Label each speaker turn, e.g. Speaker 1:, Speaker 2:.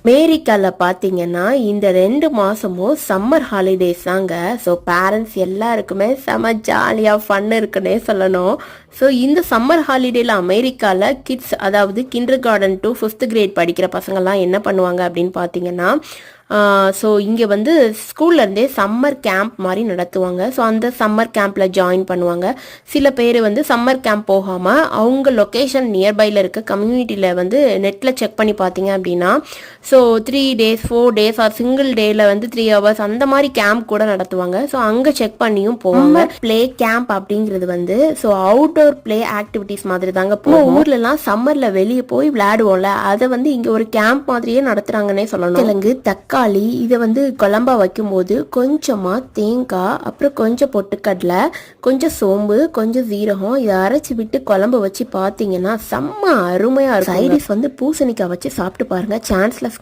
Speaker 1: அமெரிக்காவில் பார்த்தீங்கன்னா இந்த 2 மாதமும் சம்மர் ஹாலிடேஸ் தாங்க. ஸோ பேரண்ட்ஸ் எல்லாருக்குமே செம ஜாலியாக ஃபன் இருக்குன்னே சொல்லணும். ஸோ இந்த சம்மர் ஹாலிடேயில் அமெரிக்காவில் கிட்ஸ், அதாவது kinder garden to 5th great படிக்கிற பசங்கள்லாம் என்ன பண்ணுவாங்க அப்படின்னு பார்த்தீங்கன்னா, ஸோ இங்கே வந்து ஸ்கூல்லேருந்தே சம்மர் கேம்ப் மாதிரி நடத்துவாங்க. ஸோ அந்த சம்மர் கேம்பில் ஜாயின் பண்ணுவாங்க. சில பேர் வந்து சம்மர் கேம்ப் போகாமல் அவங்க லொக்கேஷன் நியர்பையில் இருக்க கம்யூனிட்டியில் வந்து நெட்டில் செக் பண்ணி பார்த்தீங்க அப்படின்னா, so 3 days 4 days are single டேயில் வந்து 3 hours அந்த மாதிரி கேம்ப் கூட நடத்துவாங்க. ஸோ அங்கே செக் பண்ணியும் போவாங்க. ப்ளே கேம்ப் அப்படிங்கிறது வந்து ஸோ அவுட்டோர் ப்ளே ஆக்டிவிட்டிஸ் மாதிரி தாங்க. இப்போ ஊர்லலாம் சம்மரில் வெளியே போய் விளையாடுவோம்ல, அதை வந்து இங்கே ஒரு கேம்ப் மாதிரியே நடத்துகிறாங்கன்னே சொல்லணும். கிழங்கு, தக்காளி இதை வந்து குழம்பா வைக்கும்போது கொஞ்சமாக தேங்காய், அப்புறம் கொஞ்சம் பொட்டுக்கடலை, கொஞ்சம் சோம்பு, கொஞ்சம் சீரகம் இதை அரைச்சி விட்டு குழம்பு வச்சு பார்த்தீங்கன்னா செம்ம அருமையாக இருக்கும். சைடிஷ் வந்து பூசணிக்காய் வச்சு சாப்பிட்டு பாருங்க. சான்ஸ்லெஸ்